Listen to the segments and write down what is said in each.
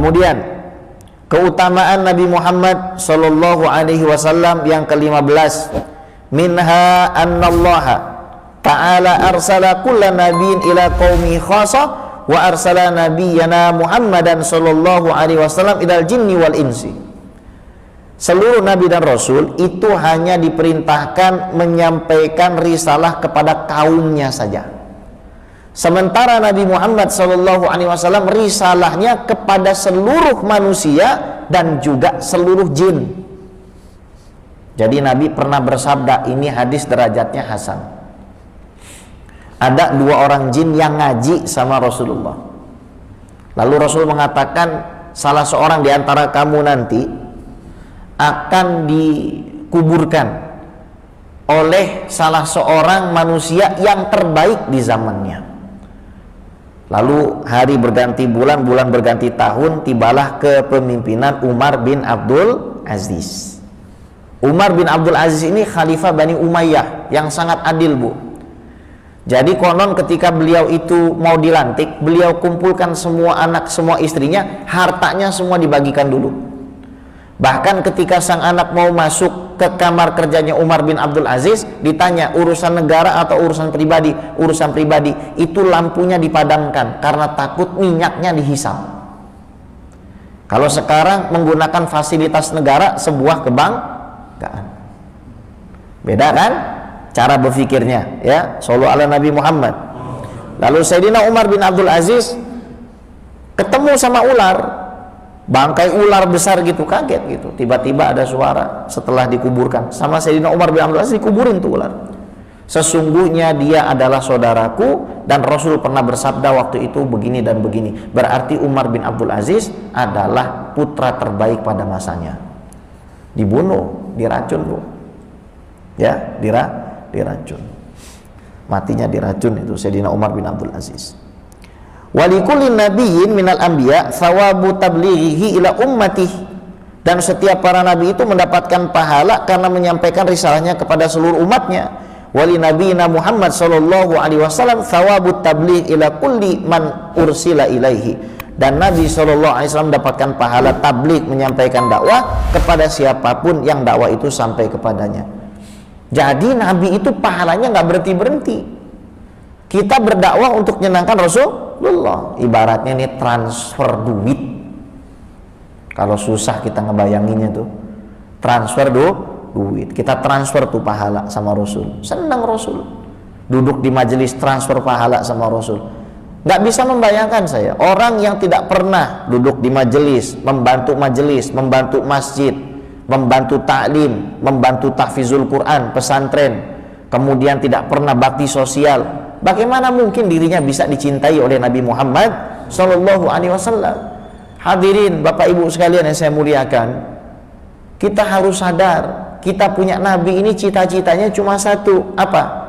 Kemudian keutamaan Nabi Muhammad sallallahu alaihi wasallam yang ke-15, minha annallaha ta'ala arsala kulla nabiyyin ila qaumi khassa wa arsala nabiyyana Muhammadan sallallahu alaihi wasallam ilal jinni wal insi. Seluruh nabi dan rasul itu hanya diperintahkan menyampaikan risalah kepada kaumnya saja. Sementara Nabi Muhammad sallallahu alaihi wasallam risalahnya kepada seluruh manusia dan juga seluruh jin. Jadi Nabi pernah bersabda, ini hadis derajatnya hasan. Ada 2 orang jin yang ngaji sama Rasulullah. Lalu Rasul mengatakan, salah seorang di antara kamu nanti akan dikuburkan oleh salah seorang manusia yang terbaik di zamannya. Lalu hari berganti bulan, bulan berganti tahun, tibalah kepemimpinan Umar bin Abdul Aziz. Umar bin Abdul Aziz ini khalifah Bani Umayyah yang sangat adil, Bu. Jadi konon ketika beliau itu mau dilantik, beliau kumpulkan semua anak, semua istrinya, hartanya semua dibagikan dulu. Bahkan ketika sang anak mau masuk ke kamar kerjanya Umar bin Abdul Aziz, ditanya urusan negara atau urusan pribadi. Urusan pribadi itu lampunya dipadamkan karena takut minyaknya dihisap. Kalau sekarang menggunakan fasilitas negara, sebuah kebanggaan. Beda kan cara berpikirnya, ya. Shallallahu ala Nabi Muhammad. Lalu Sayyidina Umar bin Abdul Aziz ketemu sama ular, bangkai ular besar gitu, kaget gitu. Tiba-tiba ada suara setelah dikuburkan sama Sayyidina Umar bin Abdul Aziz, dikuburin tuh ular. Sesungguhnya dia adalah saudaraku dan Rasul pernah bersabda waktu itu begini dan begini. Berarti Umar bin Abdul Aziz adalah putra terbaik pada masanya. Dibunuh, diracun, Bu. Ya, diracun. Matinya diracun itu Sayyidina Umar bin Abdul Aziz. Walikulli nabiyyin minal anbiya thawabu tablighihi ila ummatihi, dan setiap para nabi itu mendapatkan pahala karena menyampaikan risalahnya kepada seluruh umatnya. Wali nabiyina Muhammad sallallahu alaihi wasallam thawabu tabligh ila kulli man ursila ilaihi, dan Nabi sallallahu alaihi wasallam mendapatkan pahala tabligh, menyampaikan dakwah kepada siapapun yang dakwah itu sampai kepadanya. Jadi nabi itu pahalanya nggak berhenti-berhenti. Kita berdakwah untuk menyenangkan Rasulullah, ibaratnya ini transfer duit. Kalau susah kita ngebayanginnya tuh, transfer duit. Kita transfer tuh pahala sama Rasul. Senang Rasul. Duduk di majelis transfer pahala sama Rasul. Nggak bisa membayangkan saya, orang yang tidak pernah duduk di majelis, membantu masjid, membantu taklim, membantu tahfizul Quran, pesantren, kemudian tidak pernah bakti sosial, bagaimana mungkin dirinya bisa dicintai oleh Nabi Muhammad Sallallahu Alaihi Wasallam? Hadirin Bapak Ibu sekalian yang saya muliakan, kita harus sadar, kita punya Nabi ini cita-citanya cuma satu, apa?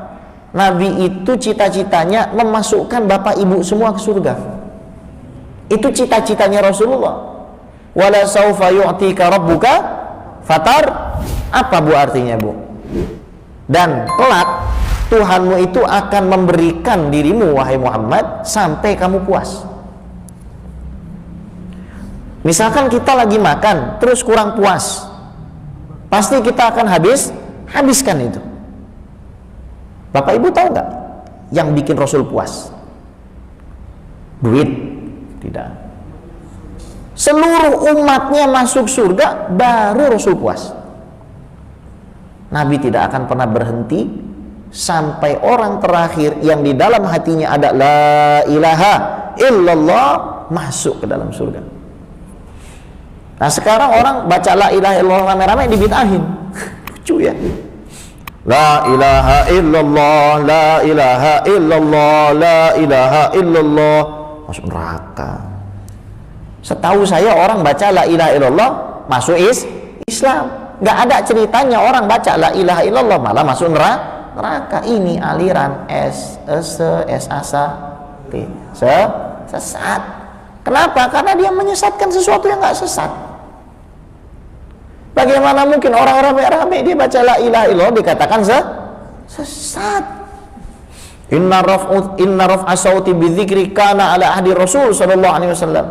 Nabi itu cita-citanya memasukkan Bapak Ibu semua ke surga. Itu cita-citanya Rasulullah. Wala saufa yu'tika rabbuka fatar. Apa Bu artinya, Bu? Dan kelak Tuhanmu itu akan memberikan dirimu, wahai Muhammad, sampai kamu puas. Misalkan kita lagi makan terus kurang puas, pasti kita akan habiskan itu. Bapak Ibu tahu nggak yang bikin Rasul puas? Duit? Tidak. Seluruh umatnya masuk surga, baru Rasul puas. Nabi tidak akan pernah berhenti sampai orang terakhir yang di dalam hatinya ada la ilaha illallah masuk ke dalam surga. Nah sekarang orang baca la ilaha illallah rame-rame dibid'ahin. Lucu ya. La ilaha illallah, la ilaha illallah, la ilaha illallah, masuk neraka. Setahu saya orang baca la ilaha illallah masuk Islam. Nggak ada ceritanya orang baca la ilaha illallah malah masuk neraka. Ini aliran sesat. Kenapa? Karena dia menyesatkan sesuatu yang nggak sesat. Bagaimana mungkin orang rame-rame dia baca la ilaha illallah dikatakan sesat? Inna raf'a sauti bidzikri kana ala ahdi Rasul sallallahu alaihi wasallam.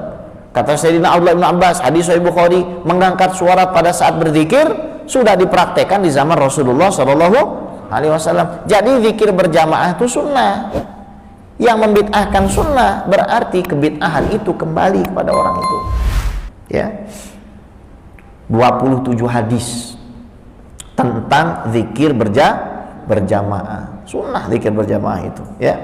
Kata Sayyidina Abdullah bin Abbas, hadis Sahih Bukhari, mengangkat suara pada saat berzikir sudah dipraktekkan di zaman Rasulullah Shallallahu Alaihi Wasallam. Jadi zikir berjamaah itu sunnah. Yang membid'ahkan sunnah berarti kebid'ahan itu kembali kepada orang itu. Ya. 27 hadis tentang zikir berjamaah. Sunnah zikir berjamaah itu, ya.